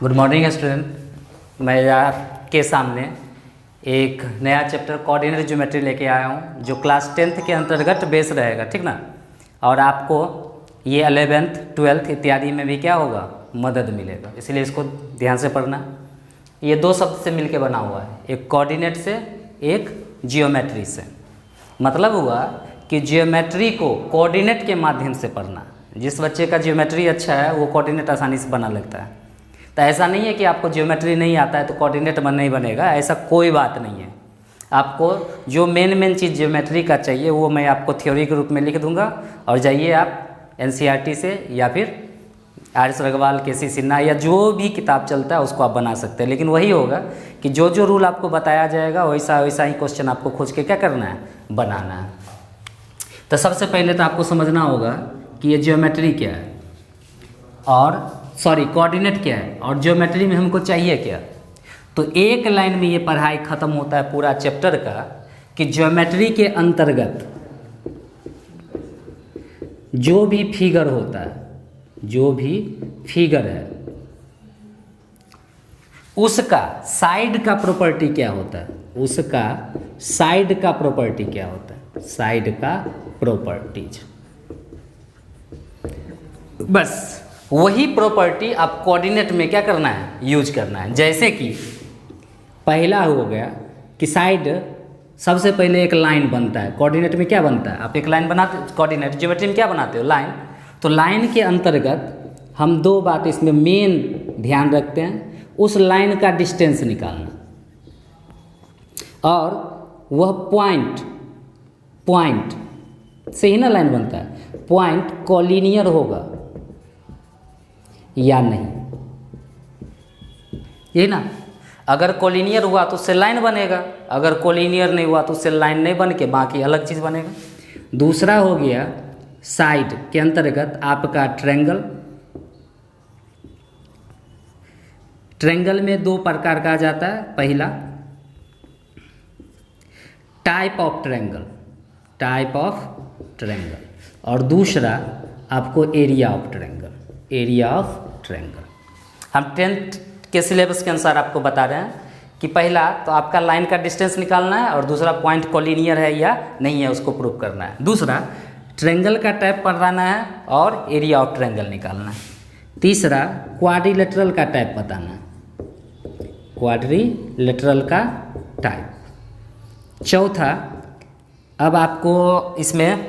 Good morning student. मैं आपके सामने एक नया चैप्टर कोऑर्डिनेट ज्योमेट्री लेके आया हूँ जो क्लास 10th के अंतर्गत बेस रहेगा, ठीक ना। और आपको ये 11th 12th इत्यादि में भी क्या होगा, मदद मिलेगा, इसलिए इसको ध्यान से पढ़ना। ये दो शब्द से मिलके बना हुआ है, एक कोऑर्डिनेट से, एक जियोमेट्री से। मतलब हुआ कि जियोमेट्री को कोऑर्डिनेट के माध्यम से पढ़ना। जिस बच्चे का जियोमेट्री अच्छा है वो कोऑर्डिनेट आसानी से बना लगता है। तो ऐसा नहीं है कि आपको जियोमेट्री नहीं आता है तो कोऑर्डिनेट नहीं बनेगा, ऐसा कोई बात नहीं है। आपको जो मेन चीज़ जियोमेट्री का चाहिए वो मैं आपको थ्योरी के रूप में लिख दूंगा, और जाइए आप एनसीईआरटी से या फिर R S Agarwal, K C. Sinha या जो भी किताब चलता है उसको आप बना सकते हैं। लेकिन वही होगा कि जो जो रूल आपको बताया जाएगा वैसा वैसा ही क्वेश्चन आपको खोज के क्या करना है, बनाना है। तो सबसे पहले तो आपको समझना होगा कि ये जियोमेट्री क्या है और कोऑर्डिनेट क्या है, और ज्योमेट्री में हमको चाहिए क्या। तो एक लाइन में ये पढ़ाई ख़त्म होता है पूरा चैप्टर का कि ज्योमेट्री के अंतर्गत जो भी फिगर होता है, जो भी फिगर है उसका साइड का प्रॉपर्टी क्या होता है, उसका साइड का प्रॉपर्टी क्या होता है, साइड का प्रॉपर्टीज। बस वही प्रॉपर्टी आप कोऑर्डिनेट में क्या करना है, यूज करना है। जैसे कि पहला हो गया कि साइड, सबसे पहले एक लाइन बनता है। कोऑर्डिनेट में क्या बनता है, आप एक लाइन बनाते, कोऑर्डिनेट ज्योमेट्री में क्या बनाते हो, लाइन। तो लाइन के अंतर्गत हम दो बात इसमें मेन ध्यान रखते हैं, उस लाइन का डिस्टेंस निकालना, और वह पॉइंट से ही ना लाइन बनता है। पॉइंट कोलिनियर होगा या नहीं, ये ना। अगर कोलिनियर हुआ तो उससे लाइन बनेगा, अगर कोलिनियर नहीं हुआ तो उससे लाइन नहीं बन के बाकी अलग चीज़ बनेगा। दूसरा हो गया साइड के अंतर्गत आपका ट्रायंगल। ट्रायंगल में दो प्रकार का आ जाता है, पहला type of triangle, type of triangle, और दूसरा आपको area of triangle, area of triangle. हम 10th के सिलेबस के अनुसार आपको बता रहे हैं कि पहला तो आपका लाइन का डिस्टेंस निकालना है, और दूसरा पॉइंट कोलिनियर है या नहीं है उसको प्रूव करना है। दूसरा ट्रायंगल का टाइप पढ़ाना है और एरिया ऑफ ट्रायंगल निकालना है। तीसरा क्वाड्रिलेटरल का टाइप बताना है, क्वाड्रिलेटरल का टाइप। चौथा, अब आपको इसमें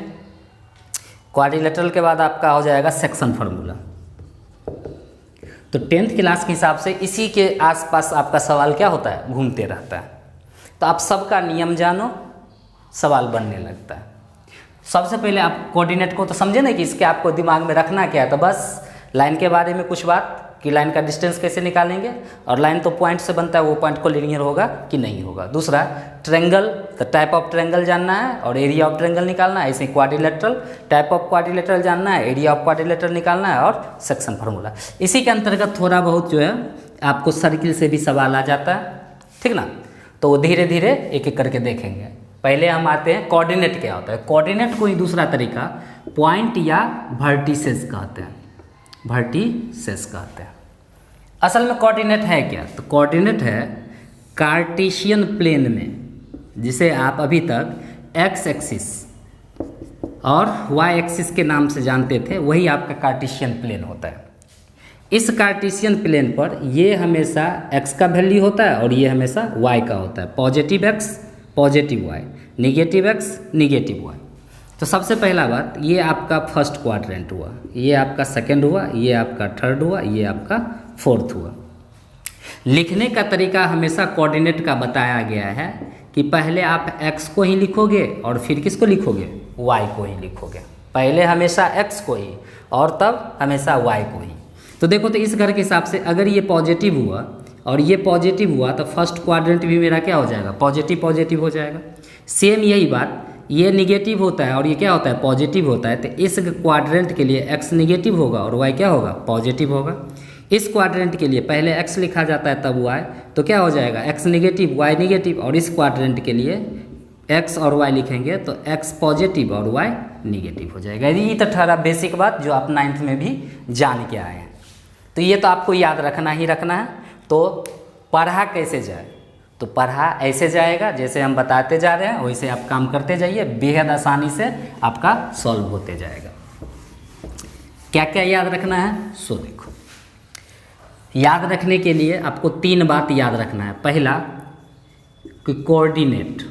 क्वाड्रिलेटरल के बाद आपका हो जाएगा सेक्शन फार्मूला। तो 10th क्लास के हिसाब से इसी के आसपास आपका सवाल क्या होता है, घूमते रहता है। तो आप सबका नियम जानो, सवाल बनने लगता है। सबसे पहले आप कोऑर्डिनेट को तो समझे ना कि इसके आपको दिमाग में रखना क्या है। तो बस लाइन के बारे में कुछ बात कि लाइन का डिस्टेंस कैसे निकालेंगे, और लाइन तो पॉइंट से बनता है, वो पॉइंट को लीनियर होगा कि नहीं होगा। दूसरा ट्रायंगल, तो टाइप ऑफ ट्रायंगल जानना है और एरिया ऑफ ट्रायंगल निकालना है। ऐसे क्वाड्रिलेटरल, टाइप ऑफ क्वाड्रिलेटरल जानना है, एरिया ऑफ क्वाड्रिलेटरल निकालना है, और सेक्शन फार्मूला। इसी के अंतर्गत थोड़ा बहुत जो है आपको सर्किल से भी सवाल आ जाता है, ठीक ना। तो वो धीरे धीरे एक एक करके देखेंगे। पहले हम आते हैं कोऑर्डिनेट क्या होता है। कोऑर्डिनेट को ही दूसरा तरीका पॉइंट या वर्टिसेस कहते हैं, वर्टिसेस कहते हैं। असल में कोऑर्डिनेट है क्या, तो कोऑर्डिनेट है कार्टेशियन प्लेन में, जिसे आप अभी तक एक्स एक्सिस और वाई एक्सिस के नाम से जानते थे, वही आपका कार्टेशियन प्लेन होता है। इस कार्टेशियन प्लेन पर ये हमेशा एक्स का वैल्यू होता है और ये हमेशा वाई का होता है। Positive x, positive y, negative x, negative y. तो सबसे पहला बात, ये आपका फर्स्ट क्वाड्रेंट हुआ, ये आपका सेकंड हुआ, ये आपका थर्ड हुआ, ये आपका फोर्थ हुआ। लिखने का तरीका हमेशा कोऑर्डिनेट का बताया गया है कि पहले आप x को ही लिखोगे और फिर किसको लिखोगे, y को ही लिखोगे। पहले हमेशा x को ही और तब हमेशा y को ही। तो देखो, तो इस घर के हिसाब से अगर ये पॉजिटिव हुआ और ये पॉजिटिव हुआ तो फर्स्ट क्वाड्रेंट भी मेरा क्या हो जाएगा, पॉजिटिव पॉजिटिव हो जाएगा। सेम यही बात, ये निगेटिव होता है और ये क्या होता है, पॉजिटिव होता है। तो इस क्वाड्रेंट के लिए x निगेटिव होगा और y क्या होगा, पॉजिटिव होगा। इस क्वाड्रेंट के लिए पहले x लिखा जाता है तब y, तो क्या हो जाएगा, x निगेटिव y निगेटिव। और इस क्वाड्रेंट के लिए x और y लिखेंगे तो x पॉजिटिव और y निगेटिव हो जाएगा। ये तो ठहरा बेसिक बात जो आप 9th में भी जान के आए हैं। तो ये तो आपको याद रखना ही रखना है। तो पढ़ा कैसे जाए, तो पढ़ा ऐसे जाएगा जैसे हम बताते जा रहे हैं, वैसे आप काम करते जाइए, बेहद आसानी से आपका सॉल्व होते जाएगा। क्या क्या याद रखना है, सो देखो, याद रखने के लिए आपको 3 बात याद रखना है। पहला कि कोऑर्डिनेट,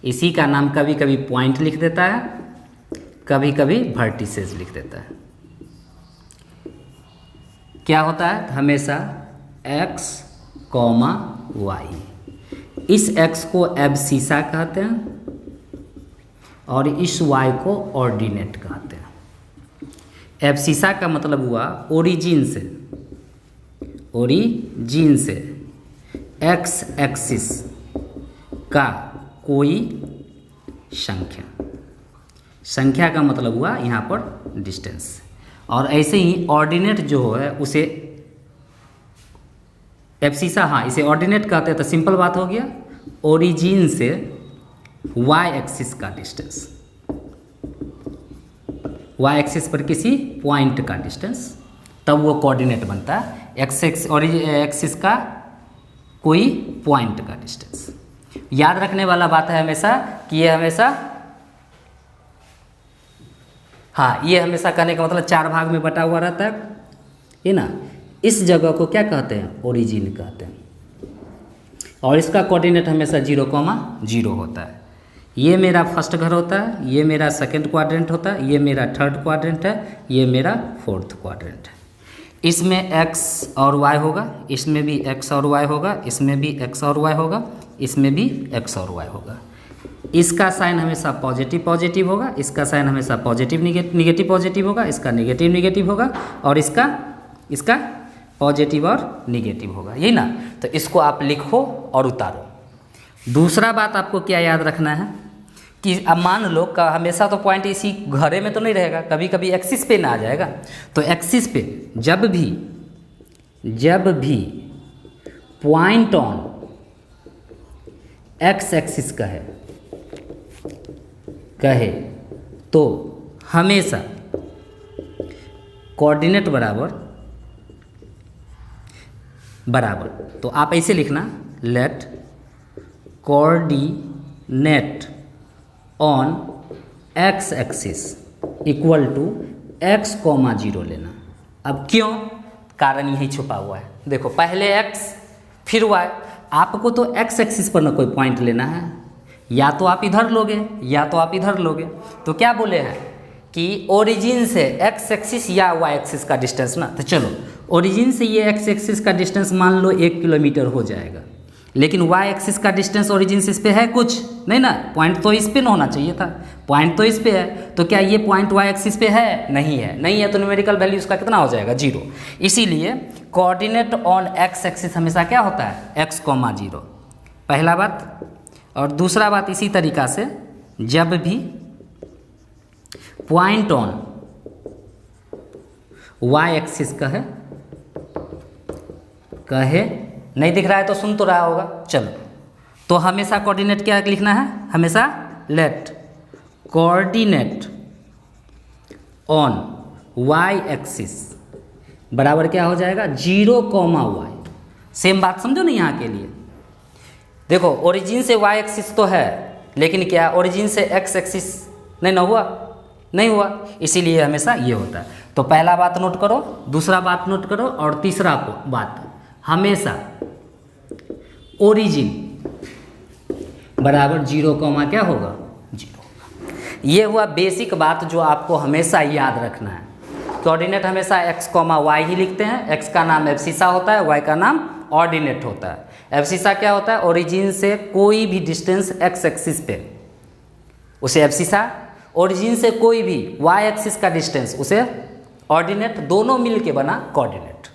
इसी का नाम कभी कभी पॉइंट लिख देता है, कभी कभी वर्टिसेस लिख देता है। क्या होता है, हमेशा x, y, इस x को एब्सिसा कहते हैं और इस y को ऑर्डिनेट कहते हैं। एब्सिसा का मतलब हुआ ओरिजिन से x एक्सिस का कोई संख्या का मतलब हुआ यहाँ पर डिस्टेंस। और ऐसे ही ऑर्डिनेट जो है उसे एब्सिसा, हाँ इसे ऑर्डिनेट कहते हैं। तो सिंपल बात हो गया, ओरिजिन से y एक्सिस का डिस्टेंस, y एक्सिस पर किसी पॉइंट का डिस्टेंस, तब वो कोऑर्डिनेट बनता है। x एक्सिस का कोई पॉइंट का डिस्टेंस। याद रखने वाला बात है हमेशा कि ये हमेशा, हाँ ये हमेशा कहने का मतलब 4 भाग में बटा हुआ रहता है ना। इस जगह को क्या कहते हैं, ओरिजिन कहते हैं। और इसका कोऑर्डिनेट हमेशा 0,0 होता है। ये मेरा फर्स्ट घर होता है, ये मेरा सेकंड क्वाड्रेंट होता है, ये मेरा थर्ड क्वाड्रेंट है, ये मेरा फोर्थ क्वाड्रेंट है। इसमें x और y होगा, इसमें भी x और y होगा, इसमें भी x और y होगा, इसमें भी x और y होगा। इसका साइन हमेशा पॉजिटिव होगा, इसका साइन हमेशा पॉजिटिव निगेटिव पॉजिटिव होगा, इसका निगेटिव होगा, और इसका पॉजिटिव और निगेटिव होगा, यही ना। तो इसको आप लिखो और उतारो। दूसरा बात आपको क्या याद रखना है कि अब मान लो का हमेशा तो पॉइंट इसी घरे में तो नहीं रहेगा, कभी कभी एक्सिस पे ना आ जाएगा। तो एक्सिस पे जब भी पॉइंट ऑन एक्स एक्सिस कहे तो हमेशा कोऑर्डिनेट बराबर। तो आप ऐसे लिखना, let coordinate on x axis equal to x, 0 लेना। अब क्यों, कारण यही छुपा हुआ है। देखो पहले x फिर y, आपको तो x एक्सिस पर ना कोई पॉइंट लेना है, या तो आप इधर लोगे या तो आप इधर लोगे। तो क्या बोले हैं कि ओरिजिन से x एक्सिस या y एक्सिस का डिस्टेंस ना। तो चलो ओरिजिन से ये x एक्सिस का डिस्टेंस मान लो 1 किलोमीटर हो जाएगा, लेकिन y एक्सिस का डिस्टेंस ओरिजिन से इस पे है कुछ नहीं ना, पॉइंट तो इस पे ना होना चाहिए था, पॉइंट तो इस पे है। तो क्या ये पॉइंट y एक्सिस पे है, नहीं है, तो न्यूमेरिकल वैल्यू उसका कितना हो जाएगा, 0। इसीलिए कोऑर्डिनेट ऑन x एक्सिस हमेशा क्या होता है, x, 0, पहला बात। और दूसरा बात इसी तरीका से जब भी पॉइंट ऑन y एक्सिस कहे नहीं दिख रहा है तो सुन तो रहा होगा, चलो। तो हमेशा कोऑर्डिनेट क्या लिखना है, हमेशा let coordinate on y axis बराबर क्या हो जाएगा, 0,y। सेम बात समझो ना यहाँ के लिए। देखो ओरिजिन से y एक्सिस तो है, लेकिन क्या ओरिजिन से x एक्सिस नहीं हुआ, इसीलिए हमेशा ये होता है। तो पहला बात नोट करो, दूसरा बात नोट करो, और तीसरा बात, हमेशा ओरिजिन बराबर 0, क्या होगा, 0 होगा। ये हुआ बेसिक बात जो आपको हमेशा याद रखना है। कोऑर्डिनेट हमेशा x, y ही लिखते हैं। x का नाम एब्सिसा होता है, y का नाम ऑर्डिनेट होता है। एब्सिसा क्या होता है, ओरिजिन से कोई भी डिस्टेंस x एक्सिस पे उसे एब्सिसा, ओरिजिन से कोई भी y एक्सिस का डिस्टेंस उसे ऑर्डिनेट, दोनों मिल के बना कोऑर्डिनेट।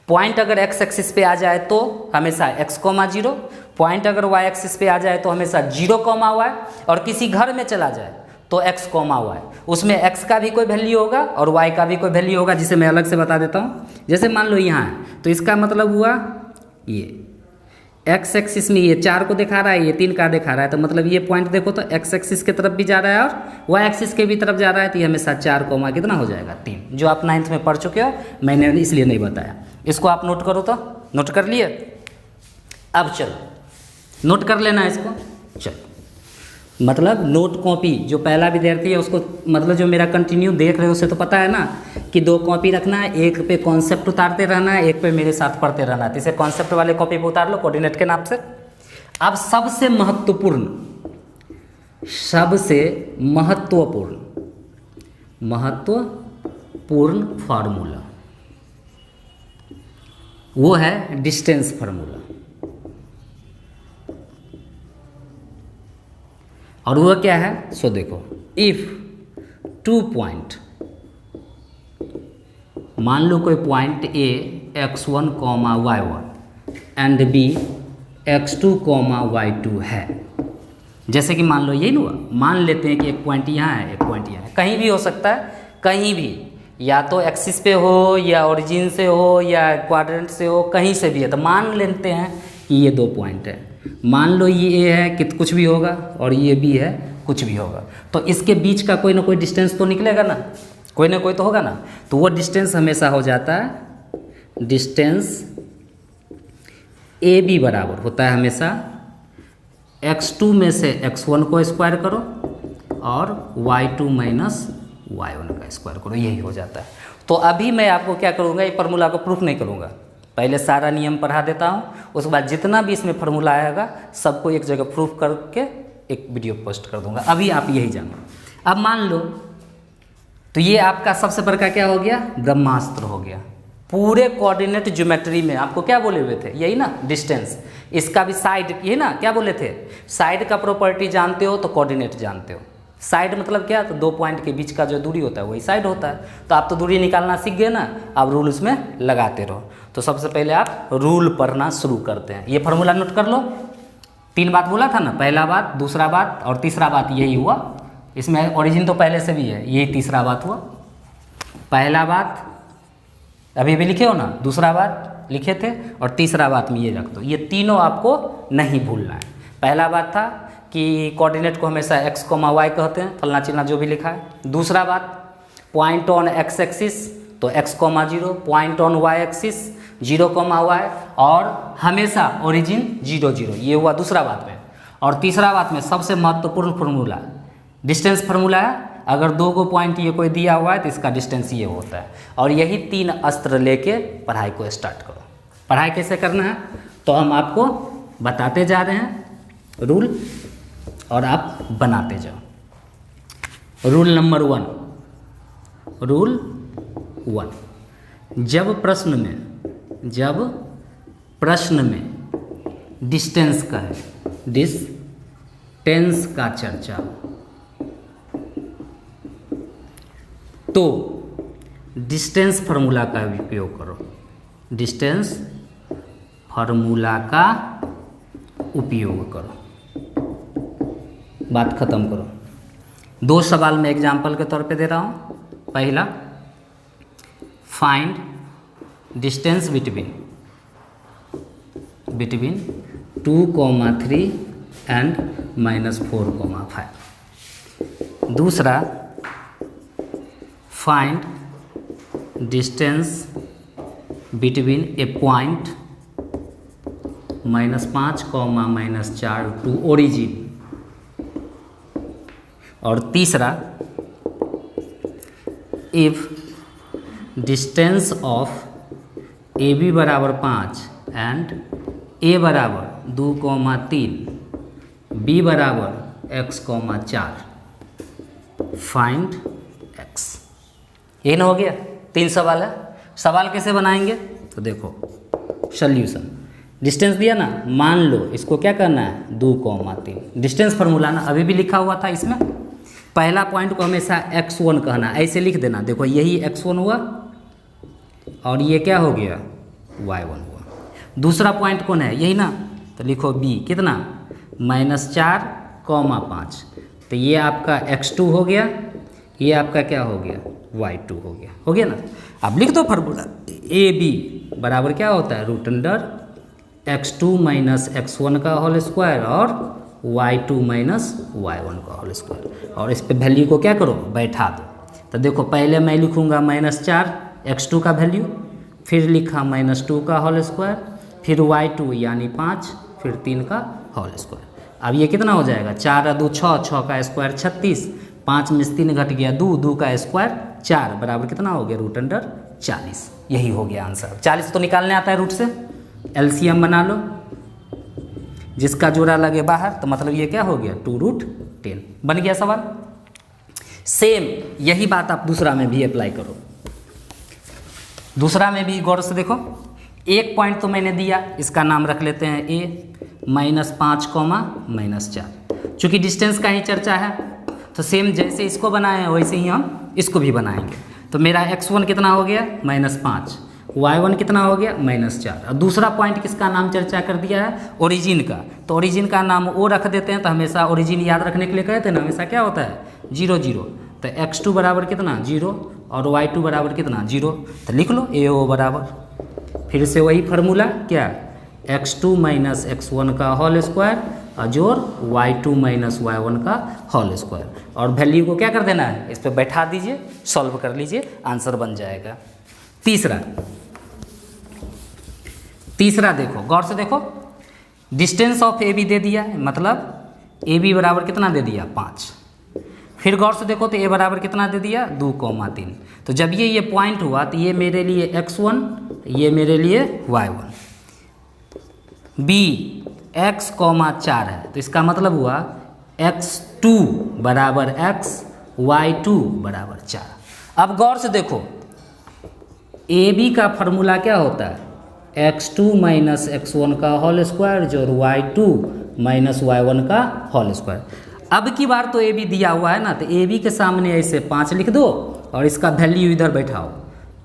पॉइंट अगर x एक्सिस पे आ जाए तो हमेशा x, 0, पॉइंट अगर y एक्सिस पे आ जाए तो हमेशा 0, y, और किसी घर में चला जाए तो x, y, उसमें x का भी कोई वैल्यू होगा और y का भी कोई वैल्यू होगा, जिसे मैं अलग से बता देता हूँ। जैसे मान लो यहाँ है तो इसका मतलब हुआ ये एक्स एक्सिस में ये 4 को दिखा रहा है, ये 3 का दिखा रहा है, तो मतलब ये पॉइंट देखो तो एक्स एक्सिस की तरफ भी जा रहा है और वाई एक्सिस के भी तरफ जा रहा है, तो ये हमेशा 4 कोमा कितना हो जाएगा 3, जो आप 9th में पढ़ चुके हो, मैंने इसलिए नहीं बताया। इसको आप नोट करो, तो नोट कर लिए। अब चलो नोट कर लेना इसको। चलो मतलब नोट कॉपी जो पहला विद्यार्थी है उसको, मतलब जो मेरा कंटिन्यू देख रहे हो उसे तो पता है ना कि 2 कॉपी रखना है, एक पे कॉन्सेप्ट उतारते रहना है, एक पे मेरे साथ पढ़ते रहना है। तो इसे कॉन्सेप्ट वाले कॉपी पे उतार लो कोऑर्डिनेट के नाम से। अब सबसे महत्वपूर्ण फार्मूला वो है डिस्टेंस फार्मूला, और वो क्या है सो देखो, इफ 2 पॉइंट, मान लो कोई point A x1, y1 and b x2, y2 है। जैसे कि मान लो यही ना हुआ, मान लेते हैं कि एक पॉइंट यहाँ है, एक पॉइंट यहाँ है, कहीं भी हो सकता है, कहीं भी, या तो एक्सिस पे हो या ओरिजिन से हो या क्वाड्रेंट से हो, कहीं से भी है। तो मान लेते हैं कि ये 2 पॉइंट है, मान लो ये ए है कि कुछ भी होगा और ये बी है कुछ भी होगा, तो इसके बीच का कोई ना कोई डिस्टेंस तो निकलेगा ना, कोई ना कोई तो होगा ना। तो वो डिस्टेंस हमेशा हो जाता है, डिस्टेंस ए बी बराबर होता है हमेशा x2 में से x1 को स्क्वायर करो और y2 माइनस y1 का स्क्वायर करो, यही हो जाता है। तो अभी मैं आपको क्या करूँगा, ये फार्मूला को प्रूफ नहीं करूँगा, पहले सारा नियम पढ़ा देता हूँ, उसके बाद जितना भी इसमें फार्मूला आएगा सबको एक जगह प्रूफ करके एक वीडियो पोस्ट कर दूंगा। अभी आप यही जानो। अब मान लो तो ये आपका सबसे बड़का क्या हो गया, ब्रह्मास्त्र हो गया। पूरे कोऑर्डिनेट ज्योमेट्री में आपको क्या बोले हुए थे, यही ना डिस्टेंस, इसका भी साइड, यही ना क्या बोले थे, साइड का प्रॉपर्टी जानते हो तो कोऑर्डिनेट जानते हो। साइड मतलब क्या, तो 2 पॉइंट के बीच का जो दूरी होता है वही साइड होता है। तो आप तो दूरी निकालना सीख गए ना, आप रूल उसमें लगाते रहो। तो सबसे पहले आप रूल पढ़ना शुरू करते हैं। ये फार्मूला नोट कर लो। 3 बात बोला था ना, पहला बात, दूसरा बात और तीसरा बात यही हुआ। इसमें ओरिजिन तो पहले से भी है, यही तीसरा बात हुआ। पहला बात अभी भी लिखे हो ना, दूसरा बात लिखे थे और तीसरा बात में ये रख दो। ये तीनों आपको नहीं भूलना है। पहला बात था कि कोऑर्डिनेट को हमेशा x, y कहते हैं, फलना चिलना जो भी लिखा है। दूसरा बात, पॉइंट ऑन x एक्सिस तो x, 0, point on y axis 0, y और हमेशा ओरिजिन 0, 0, ये हुआ दूसरा बात में। और तीसरा बात में सबसे महत्वपूर्ण फार्मूला डिस्टेंस फार्मूला है। अगर 2 को पॉइंट ये कोई दिया हुआ है तो इसका डिस्टेंस ये होता है। और यही 3 अस्त्र लेके पढ़ाई को स्टार्ट करो। पढ़ाई कैसे करना है तो हम आपको बताते जा रहे हैं रूल, और आप बनाते जाओ। रूल नंबर 1, रूल 1, जब प्रश्न में डिस्टेंस का है, डिस्टेंस का चर्चा, तो डिस्टेंस फार्मूला का उपयोग करो। डिस्टेंस फार्मूला का उपयोग करो, बात खत्म करो। 2 सवाल मैं एग्जाम्पल के तौर पे दे रहा हूँ। पहला, फाइंड डिस्टेंस बिटवीन 2, 3 एंड -4, 5। दूसरा, find distance between a point -5, -4 to origin. और तीसरा, if distance of A B बराबर 5 एंड ए बराबर 2, 3, बी बराबर x, 4, फाइंड x। ये ना हो गया, 3 सवाल है। सवाल कैसे बनाएंगे तो देखो, सॉल्यूशन, डिस्टेंस दिया ना, मान लो इसको क्या करना है 2, 3, डिस्टेंस फार्मूला ना अभी भी लिखा हुआ था इसमें। पहला पॉइंट को हमेशा x1 कहना, ऐसे लिख देना। देखो यही x1 हुआ और ये क्या हो गया y1 हुआ। दूसरा पॉइंट कौन है, यही ना, तो लिखो b कितना -4, 5। तो ये आपका x2 हो गया, ये आपका क्या हो गया y2 हो गया ना। अब लिख दो फार्मूला, ए बी बराबर क्या होता है √√2 x2 माइनस x1 का होल स्क्वायर और y2 माइनस y1 का होल स्क्वायर, और इस पे वैल्यू को क्या करो, बैठा दो। तो देखो पहले मैं लिखूँगा -4 x2 का वैल्यू, फिर लिखा -2 का होल स्क्वायर, फिर y2 यानी 5, फिर 3 का होल स्क्वायर। अब ये कितना हो जाएगा, 4 और 2 6, 6 का स्क्वायर 36, 5 में से 3 घट गया 2, 2 का स्क्वायर 4, बराबर कितना हो गया, √40। यही हो गया आंसर। 40 तो निकालने आता है रूट से, एलसीएम बना लो, जिसका जोड़ा लगे बाहर, तो मतलब ये क्या हो गया, 2√10 बन गया सवाल। सेम यही बात आप दूसरा में भी अप्लाई करो। दूसरा में भी गौर से देखो, एक पॉइंट तो मैंने दिया, इसका नाम रख लेते हैं a, -5, -4। चूँकि डिस्टेंस का ही चर्चा है, तो सेम जैसे इसको बनाए हैं वैसे ही हम इसको भी बनाएंगे। तो मेरा x1 कितना हो गया, -5, y1 कितना हो गया, -4। और दूसरा पॉइंट किसका नाम चर्चा कर दिया है, ओरिजिन का। तो ओरिजिन का नाम ओ रख देते हैं, तो हमेशा ओरिजिन याद रखने के लिए कहते हैं ना, हमेशा क्या होता है, 0 0। तो x2 बराबर कितना, 0, और y2 बराबर कितना, 0। तो लिख लो AO बराबर, फिर से वही फार्मूला क्या, x2 माइनस x1 का होल स्क्वायर और जोड़ y2 माइनस y1 का होल स्क्वायर, और वैल्यू को क्या कर देना है, इस पर बैठा दीजिए, सॉल्व कर लीजिए, आंसर बन जाएगा। तीसरा देखो, गौर से देखो, डिस्टेंस ऑफ AB दे दिया है, मतलब AB बराबर कितना दे दिया, 5। फिर गौर से देखो तो A बराबर कितना दे दिया, 2,3। तो जब ये पॉइंट हुआ तो ये मेरे लिए x1, ये मेरे लिए y1, B x, 4 है, तो इसका मतलब हुआ x2 बराबर x, y2 बराबर 4। अब गौर से देखो, AB का फॉर्मूला क्या होता है, x2 माइनस x1 का होल स्क्वायर जोड़ y2 माइनस y1 का होल स्क्वायर। अब की बार तो AB दिया हुआ है ना, तो AB के सामने ऐसे 5 लिख दो और इसका वैल्यू इधर बैठाओ,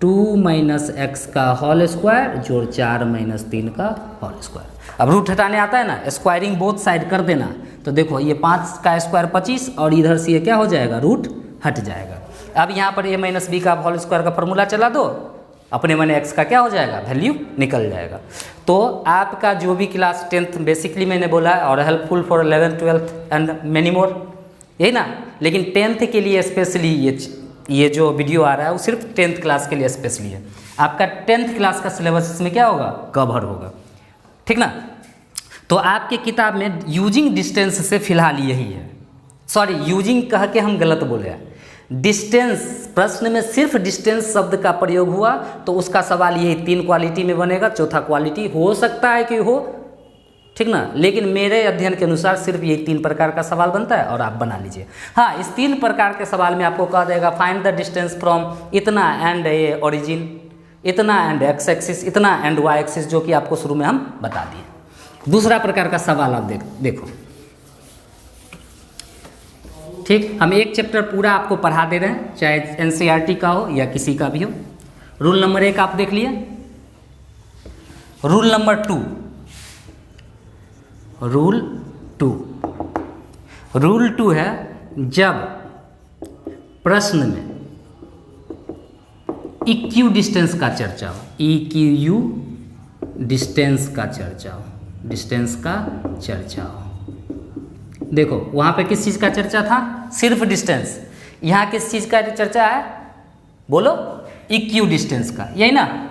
2 माइनस x का होल स्क्वायर जोड़ 4 माइनस 3 का होल स्क्वायर। अब रूट हटाने आता है ना, स्क्वायरिंग बोथ साइड कर देना। तो देखो ये 5 का स्क्वायर 25, और इधर से ये क्या हो जाएगा, रूट हट जाएगा। अब यहाँ पर a माइनस बी का होल स्क्वायर का फॉर्मूला चला दो, अपने मन x का क्या हो जाएगा, वैल्यू निकल जाएगा। तो आपका जो भी क्लास 10th बेसिकली मैंने बोला है, और helpful for 11th 12th and many more, यही ना। लेकिन 10th के लिए स्पेशली ये जो वीडियो आ रहा है वो सिर्फ 10th क्लास के लिए स्पेशली है। आपका 10th क्लास का सिलेबस इसमें क्या होगा, कवर होगा, ठीक ना। तो आपके किताब में यूजिंग डिस्टेंस से फिलहाल यही है, सॉरी यूजिंग कह के हम गलत बोले हैं, डिस्टेंस, प्रश्न में सिर्फ डिस्टेंस शब्द का प्रयोग हुआ, तो उसका सवाल यही 3 क्वालिटी में बनेगा। चौथा क्वालिटी हो सकता है कि हो, ठीक ना, लेकिन मेरे अध्ययन के अनुसार सिर्फ यही 3 प्रकार का सवाल बनता है, और आप बना लीजिए। हाँ, इस 3 प्रकार के सवाल में आपको कह देगा फाइंड द डिस्टेंस फ्रॉम इतना एंड ए ओरिजिन, इतना एंड x एक्सिस, इतना एंड y एक्सिस, जो कि आपको शुरू में हम बता दिए। दूसरा प्रकार का सवाल आप देखो, ठीक, हम एक चैप्टर पूरा आपको पढ़ा दे रहे हैं, चाहे NCERT का हो या किसी का भी हो। रूल नंबर 1 आप देख लिए, रूल नंबर 2, रूल 2 है, जब प्रश्न में इक्यू डिस्टेंस का चर्चा हो, EQ डिस्टेंस का चर्चा हो, देखो वहाँ पे किस चीज़ का चर्चा था, सिर्फ डिस्टेंस। यहाँ किस चीज़ का चर्चा है, बोलो, इक्यू डिस्टेंस का, यही ना।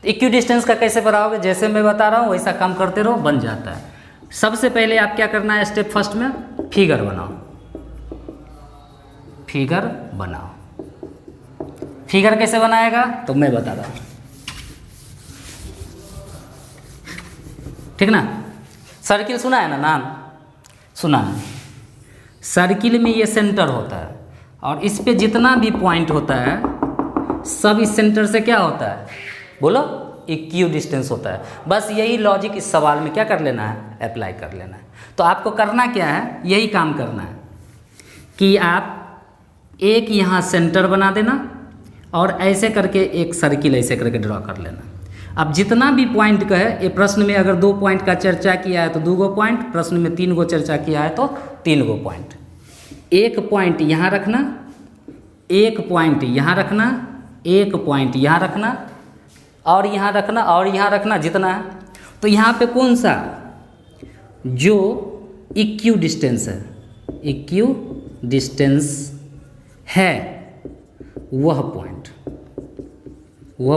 इक्यू डिस्टेंस का कैसे बनाओगे, जैसे मैं बता रहा हूँ वैसा काम करते रहो, बन जाता है। सबसे पहले आप क्या करना है, स्टेप फर्स्ट में फिगर बनाओ, फिगर कैसे बनाएगा तो मैं बता रहा हूँ, ठीक ना। सर्किल सुना है ना, नाम सुना है। सर्किल में ये सेंटर होता है, और इस पे जितना भी पॉइंट होता है सब इस सेंटर से क्या होता है, बोलो, इक्यू डिस्टेंस होता है। बस यही लॉजिक इस सवाल में क्या कर लेना है, अप्लाई कर लेना है। तो आपको करना क्या है, यही काम करना है कि आप एक यहाँ सेंटर बना देना, और ऐसे करके एक सर्किल ऐसे करके ड्रॉ कर लेना। अब जितना भी पॉइंट का है, ये प्रश्न में अगर 2 पॉइंट का चर्चा किया है तो 2 गो पॉइंट, प्रश्न में 3 गो चर्चा किया है तो 3 गो पॉइंट। एक पॉइंट यहाँ रखना, एक पॉइंट यहाँ रखना, एक पॉइंट यहाँ रखना, और यहाँ रखना, और यहाँ रखना, जितना है। तो यहाँ पे कौन सा जो इक्यू डिस्टेंस है, इक्यू डिस्टेंस है, वह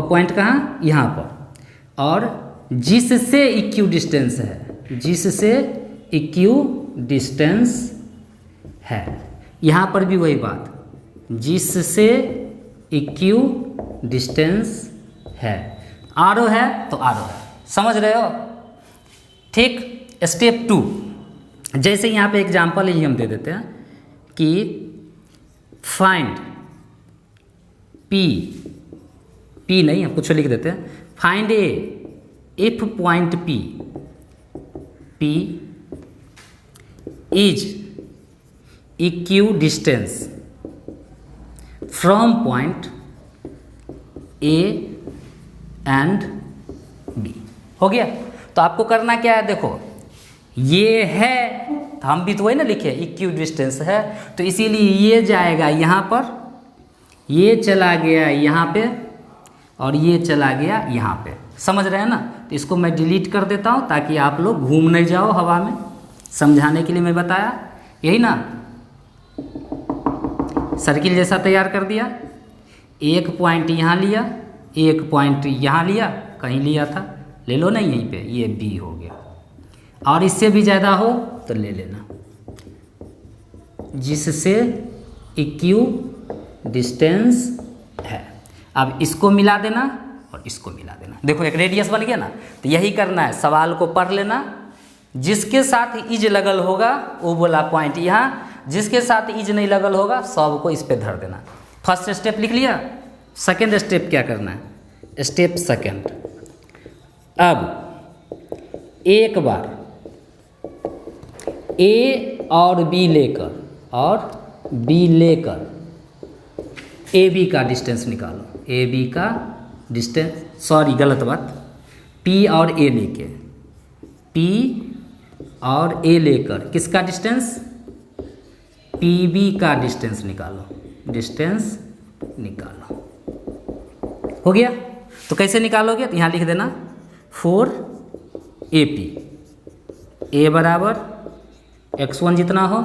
पॉइंट कहाँ, यहाँ पर। और जिससे इक्यू डिस्टेंस है, जिससे इक्यू डिस्टेंस है, यहाँ पर भी वही बात, जिससे इक्यू डिस्टेंस है। आरो है तो आरो है, समझ रहे हो? ठीक। स्टेप 2, जैसे यहाँ पे एग्जाम्पल ही हम दे देते हैं कि फाइंड पी नहीं, हम कुछ लिख देते हैं, find a if point P is equidistance from point A and B. हो गया? तो आपको करना क्या है, देखो ये है तो हम भी तो वही ना लिखे इक्यू डिस्टेंस है, तो इसीलिए ये जाएगा यहाँ पर, ये चला गया यहाँ पे और ये चला गया यहाँ पे। समझ रहे हैं ना? तो इसको मैं डिलीट कर देता हूँ ताकि आप लोग घूम नहीं जाओ हवा में, समझाने के लिए मैं बताया, यही ना। सर्किल जैसा तैयार कर दिया, एक पॉइंट यहाँ लिया, एक पॉइंट यहाँ लिया, कहीं लिया था, ले लो ना यहीं पे, ये बी हो गया। और इससे भी ज़्यादा हो तो ले लेना, जिससे इक्यू डिस्टेंस है। अब इसको मिला देना और इसको मिला देना, देखो एक रेडियस बन गया ना। तो यही करना है, सवाल को पढ़ लेना, जिसके साथ इज लगल होगा वो बोला पॉइंट यहाँ, जिसके साथ इज नहीं लगल होगा सब को इस पे धर देना। फर्स्ट स्टेप लिख लिया। सेकेंड स्टेप क्या करना है, स्टेप सेकेंड, अब एक बार ए और बी लेकर ए बी का डिस्टेंस निकालो, ए बी का डिस्टेंस, सॉरी गलत बात, पी और ए लेके, पी और ए लेकर किसका डिस्टेंस, पी बी का डिस्टेंस निकालो, डिस्टेंस निकालो। हो गया? तो कैसे निकालोगे, तो यहाँ लिख देना 4AP, ए बराबर x1 जितना हो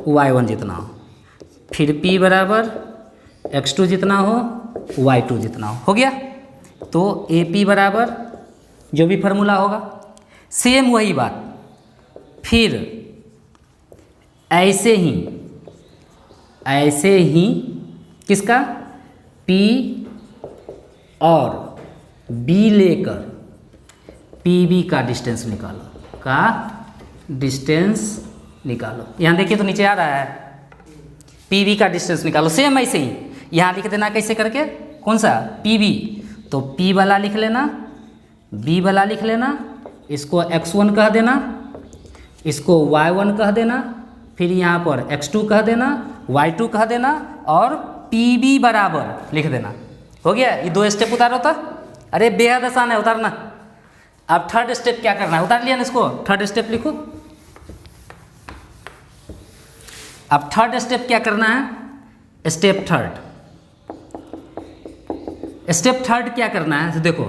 y1 जितना हो, फिर p बराबर x2 जितना हो y2 जितना हो गया? तो AP बराबर जो भी फार्मूला होगा, सेम वही बात, फिर ऐसे ही किसका, P और B लेकर PB का डिस्टेंस निकालो, यहाँ देखिए तो नीचे आ रहा है, PB का डिस्टेंस निकालो। सेम ऐसे ही यहाँ लिख देना, कैसे करके, कौन सा, PB, तो P वाला लिख लेना, B वाला लिख लेना, इसको x1 कह देना, इसको y1 कह देना, फिर यहाँ पर x2 कह देना, y2 कह देना, और PB बराबर लिख देना। हो गया? ये 2 स्टेप उतारो तो, अरे बेहद आसान है उतारना। अब थर्ड स्टेप क्या करना है, उतार लिया ना इसको, थर्ड स्टेप लिखो। अब थर्ड स्टेप क्या करना है, स्टेप थर्ड क्या करना है, तो देखो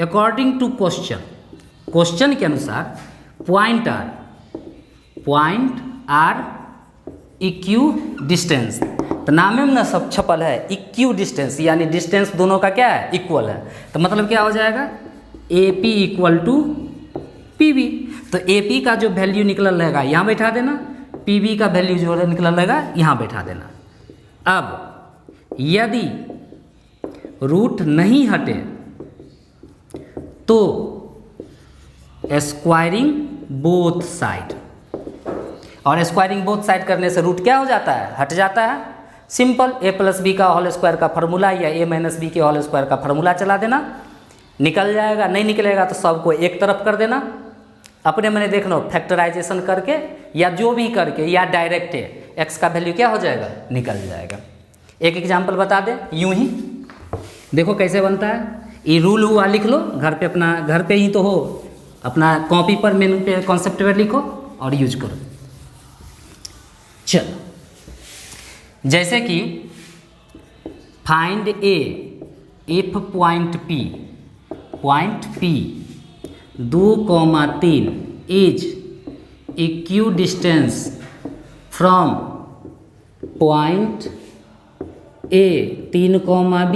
अकॉर्डिंग टू क्वेश्चन के अनुसार पॉइंट आर इक्यू डिस्टेंस, तो नाम में ना सब छपल है इक्यू डिस्टेंस, यानी डिस्टेंस दोनों का क्या है, इक्वल है। तो मतलब क्या हो जाएगा, AP इक्वल टू PB, तो AP का जो वैल्यू निकल रहेगा यहाँ बैठा देना, PB का वैल्यू जो निकल रहेगा यहाँ बैठा देना। अब यदि रूट नहीं हटे तो स्क्वायरिंग बोथ साइड, और स्क्वायरिंग बोथ साइड करने से रूट क्या हो जाता है, हट जाता है। सिंपल, A+B का होल स्क्वायर का फार्मूला या A-B के होल स्क्वायर का फार्मूला चला देना, निकल जाएगा। नहीं निकलेगा तो सबको एक तरफ कर देना, अपने मैंने देख लो फैक्टराइजेशन करके या जो भी करके, या डायरेक्ट x का वैल्यू क्या हो जाएगा, निकल जाएगा। एक एग्जाम्पल बता दे, यूं ही देखो कैसे बनता है। ये रूल हुआ, लिख लो घर पे, अपना घर पे ही तो हो, अपना कॉपी पर मेनू पे कॉन्सेप्ट पर लिखो और यूज करो। चलो, जैसे कि find a if point P 2,3 is equidistance from point A 3,B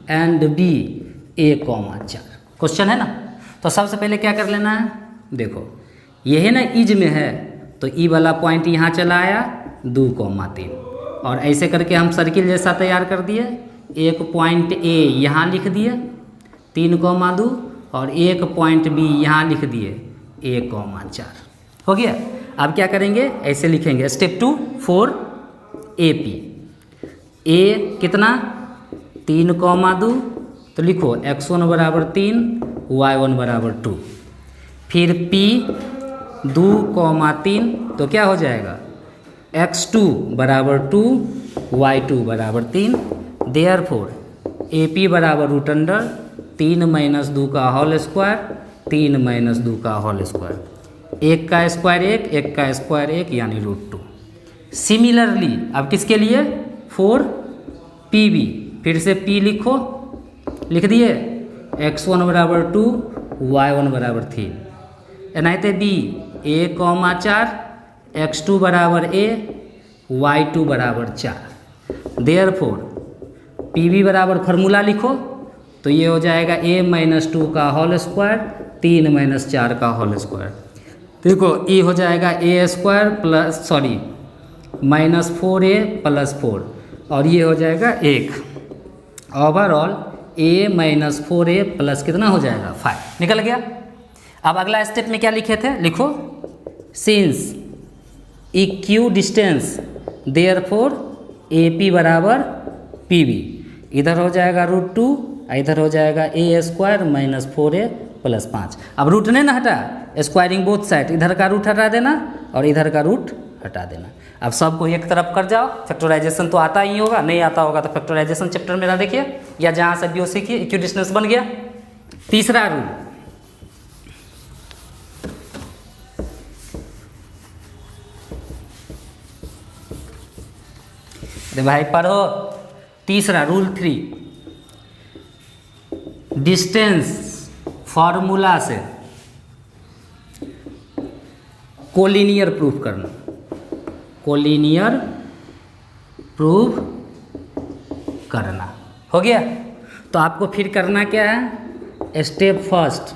and B 1,4। Question है ना। तो सबसे पहले क्या कर लेना है, देखो ये है ना इज में है, तो ई वाला पॉइंट यहाँ चला आया 2,3, और ऐसे करके हम सर्किल जैसा तैयार कर दिए। एक पॉइंट ए यहाँ लिख दिए 3,2 और एक पॉइंट बी यहाँ लिख दिए 1,4। हो गया। अब क्या करेंगे, ऐसे लिखेंगे स्टेप 2 4 AP। ए कितना 3,2, तो लिखो x1 बराबर 3 y1 बराबर 2। फिर p 2,3, तो क्या हो जाएगा x2 बराबर 2 y2 बराबर 3। देयरफॉर AP बराबर रूट अंडर 3 - 2 का होल स्क्वायर, 3 - 2 का होल स्क्वायर, 1 का स्क्वायर 1, 1 का स्क्वायर 1 यानी √2। सिमिलरली अब किसके लिए 4PB, फिर से P लिखो, लिख दिए x1 बराबर 2 y1 बराबर 3, एनाइते B 1,4 x2 बराबर A y2 बराबर 4। देयरफॉर PB बराबर फार्मूला लिखो, तो ये हो जाएगा a - 2 का होल स्क्वायर, 3 - 4 का होल स्क्वायर। देखो ये हो जाएगा a² प्लस सॉरी -4a + 4, और ये हो जाएगा 1। ओवरऑल a - 4a प्लस कितना हो जाएगा 5, निकल गया। अब अगला स्टेप में क्या लिखे थे, लिखो सिंस इक्यू डिस्टेंस देयरफॉर AP बराबर PB, इधर हो जाएगा √2, इधर हो जाएगा a² - 4a + 5। अब रूट नहीं ना हटा, स्क्वायरिंग बोथ साइड, इधर का रूट हटा देना और इधर का रूट हटा देना। अब सबको एक तरफ कर जाओ। फैक्टराइजेशन तो आता ही होगा, नहीं आता होगा तो फैक्टराइजेशन चैप्टर मेरा देखिए, या जहाँ से भी हो सीखिए। इक्यू डिस्टेंस बन गया। तीसरा रूल, भाई पढ़ो। तीसरा रूल 3, डिस्टेंस फॉर्मूला से कोलिनियर प्रूफ करना। कोलिनियर प्रूफ करना हो गया। तो आपको फिर करना क्या है, स्टेप फर्स्ट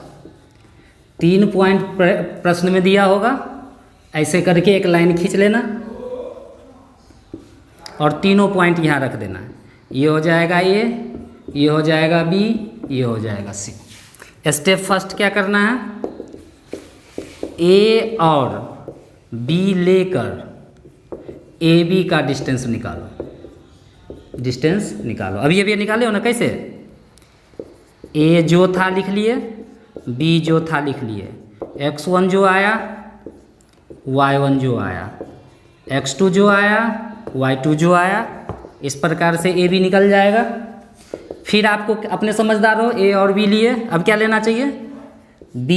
3 पॉइंट प्रश्न में दिया होगा, ऐसे करके एक लाइन खींच लेना और तीनों पॉइंट यहाँ रख देना। ये हो जाएगा A, ये हो जाएगा B, ये हो जाएगा C। स्टेप फर्स्ट क्या करना है, A और B लेकर AB का डिस्टेंस निकालो। डिस्टेंस निकालो। अभी अभी निकाले हो ना, कैसे A जो था लिख लिए, B जो था लिख लिए, x1 जो आया, y1 जो आया, x2 जो आया, y2 जो आया। इस प्रकार से A भी निकल जाएगा। फिर आपको अपने समझदार हो, A और B लिए, अब क्या लेना चाहिए, B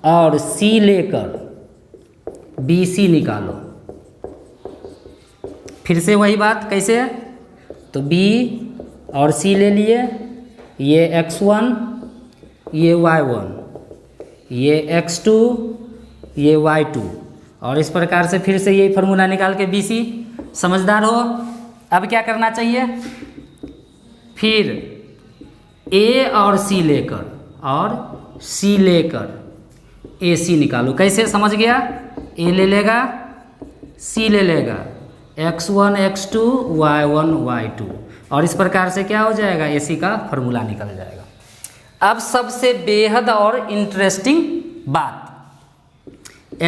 और C लेकर BC निकालो। फिर से वही बात, कैसे, तो B और C ले लिए, ये x1, ये y1, ये x2, ये y2, और इस प्रकार से फिर से ये फार्मूला निकाल के BC। समझदार हो। अब क्या करना चाहिए, फिर A और C लेकर और C लेकर AC निकालो। कैसे, समझ गया, A ले लेगा, C ले लेगा, x1 x2 y1 y2, और इस प्रकार से क्या हो जाएगा, AC का फार्मूला निकल जाएगा। अब सबसे बेहद और इंटरेस्टिंग बात,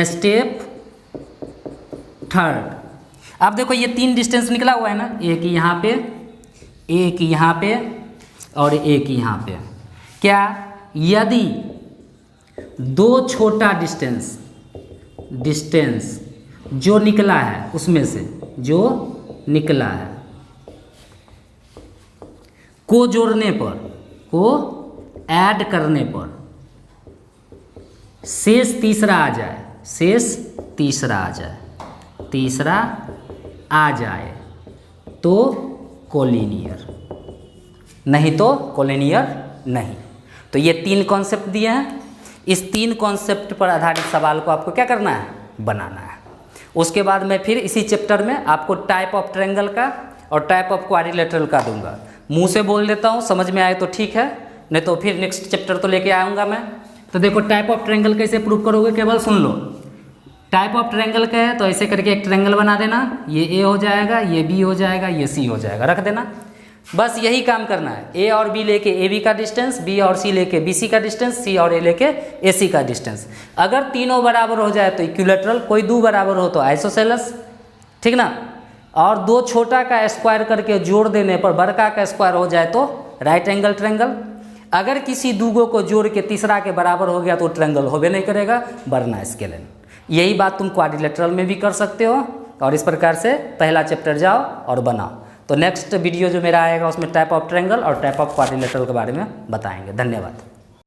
स्टेप थर्ड। अब देखो ये 3 डिस्टेंस निकला हुआ है ना, एक यहाँ पे, एक यहाँ पे और एक यहाँ पे। क्या, यदि 2 छोटा डिस्टेंस जो निकला है, उसमें से जो निकला है को जोड़ने पर, को ऐड करने पर शेष तीसरा आ जाए, शेष तीसरा आ जाए, तीसरा आ जाए तो कोलिनियर, नहीं तो कोलिनियर नहीं। तो ये 3 कॉन्सेप्ट दिए हैं। इस 3 कॉन्सेप्ट पर आधारित सवाल को आपको क्या करना है, बनाना है। उसके बाद मैं फिर इसी चैप्टर में आपको टाइप ऑफ ट्रायंगल का और टाइप ऑफ क्वाड्रिलेटरल का दूंगा। मुंह से बोल देता हूँ, समझ में आए तो ठीक है, नहीं तो फिर नेक्स्ट चैप्टर तो लेके आऊँगा मैं। तो देखो टाइप ऑफ ट्रायंगल कैसे प्रूव करोगे, केवल सुन लो। टाइप ऑफ ट्रायंगल क्या है, तो ऐसे करके एक ट्रायंगल बना देना, ये ए हो जाएगा, ये बी हो जाएगा, ये सी हो जाएगा, रख देना। बस यही काम करना है। ए और बी लेके ए बी का डिस्टेंस, बी और सी लेके बी सी का डिस्टेंस, सी और ए लेके ए सी का डिस्टेंस। अगर तीनों बराबर हो जाए तो इक्विलेटरल, कोई 2 बराबर हो तो आइसोसेलेस, ठीक ना। और 2 छोटा का स्क्वायर करके जोड़ देने पर बड़का का स्क्वायर हो जाए तो राइट एंगल ट्रायंगल। अगर किसी दूगो को जोड़ के तीसरा के बराबर हो गया तो ट्रायंगल होबे नहीं करेगा, वरना स्केलेन। यही बात तुम क्वाड्रिलेटरल में भी कर सकते हो। और इस प्रकार से पहला चैप्टर जाओ और बनाओ। तो नेक्स्ट वीडियो जो मेरा आएगा उसमें टाइप ऑफ ट्रायंगल और टाइप ऑफ क्वाड्रिलेटरल के बारे में बताएंगे। धन्यवाद।